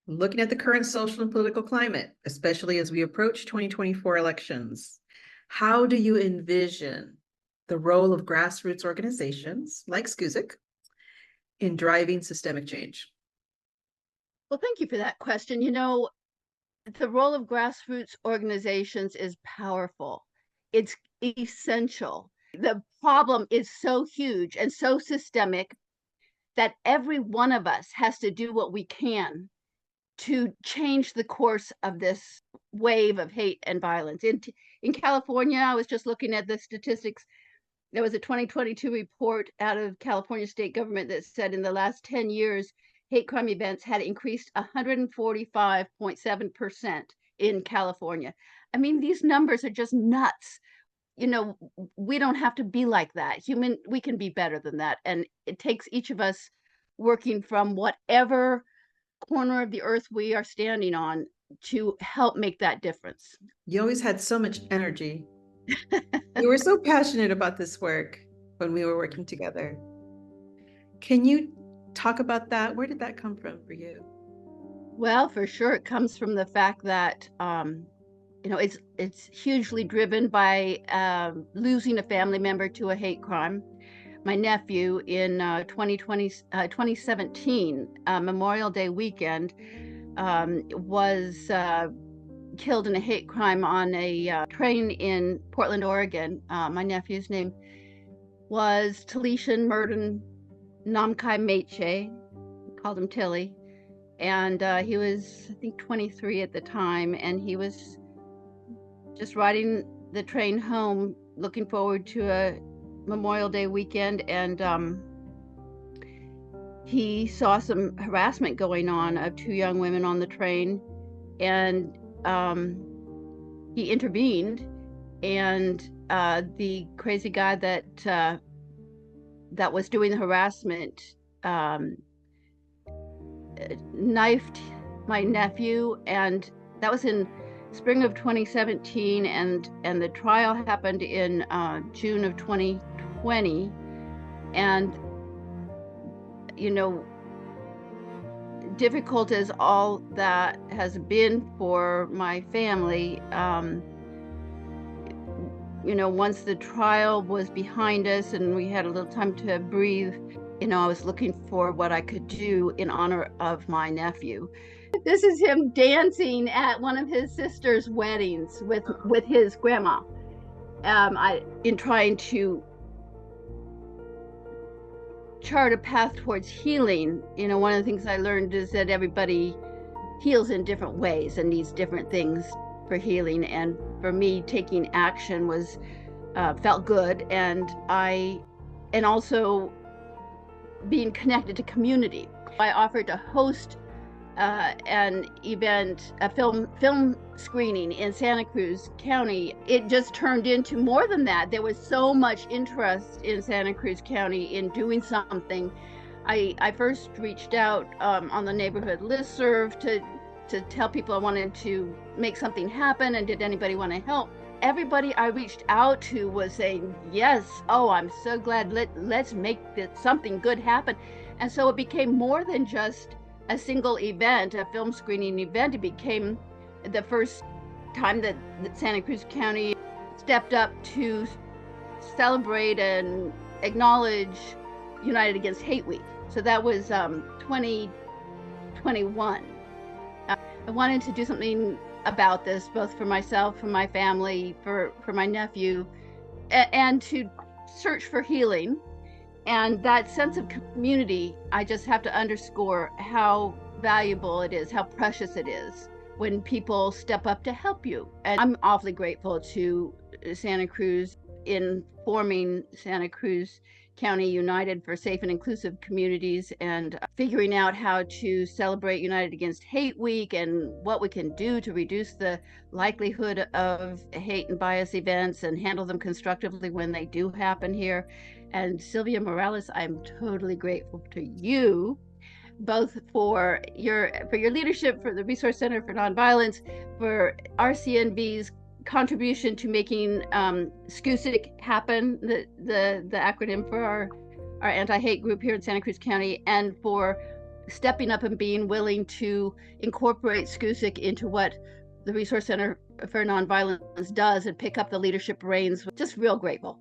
Looking at the current social and political climate, especially as we approach 2024 elections, how do you envision the role of grassroots organizations like SCCUSIC in driving systemic change? Well, thank you for that question. The role of grassroots organizations is powerful. It's essential. The problem is so huge and so systemic that every one of us has to do what we can to change the course of this wave of hate and violence. In California, I was just looking at the statistics. There was a 2022 report out of California state government that said in the last 10 years, hate crime events had increased 145.7% in California. I mean, these numbers are just nuts. We don't have to be like that. We can be better than that. And it takes each of us working from whatever corner of the earth we are standing on to help make that difference. You always had so much energy. You were so passionate about this work when we were working together. Can you talk about that? Where did that come from for you? Well, for sure, it comes from the fact that it's hugely driven by losing a family member to a hate crime. My nephew in 2017, Memorial Day weekend, was killed in a hate crime on a train in Portland, Oregon. My nephew's name was Talishan Murden Namkai Meche, called him Tilly. And he was, I think, 23 at the time, and he was just riding the train home, looking forward to a Memorial Day weekend, and he saw some harassment going on of two young women on the train, and he intervened, and the crazy guy that was doing the harassment knifed my nephew, and that was in spring of 2017, and the trial happened in June of 2020. And difficult as all that has been for my family, once the trial was behind us and we had a little time to breathe, I was looking for what I could do in honor of my nephew. This is him dancing at one of his sister's weddings with his grandma. In trying to chart a path towards healing, one of the things I learned is that everybody heals in different ways and needs different things for healing. And for me, taking action was felt good, and also being connected to community. I offered to host an event, a film screening in Santa Cruz County. It just turned into more than that. There was so much interest in Santa Cruz County in doing something. I first reached out on the neighborhood listserv to tell people I wanted to make something happen, and did anybody want to help? Everybody I reached out to was saying, yes, oh, I'm so glad, let's make something good happen. And so it became more than just a single event, a film screening event. It became the first time that Santa Cruz County stepped up to celebrate and acknowledge United Against Hate Week. So that was 2021. I wanted to do something about this, both for myself, for my family, for my nephew, and to search for healing. And that sense of community, I just have to underscore how valuable it is, how precious it is when people step up to help you. And I'm awfully grateful to Santa Cruz in forming Santa Cruz County United for safe and inclusive communities, and figuring out how to celebrate United Against Hate Week and what we can do to reduce the likelihood of hate and bias events and handle them constructively when they do happen here. And Sylvia Morales, I'm totally grateful to you, both for your leadership, for the Resource Center for Nonviolence, for RCNV's contribution to making SCCUSIC happen, the acronym for our anti-hate group here in Santa Cruz County, and for stepping up and being willing to incorporate SCCUSIC into what the Resource Center for Nonviolence does and pick up the leadership reins. Just real grateful.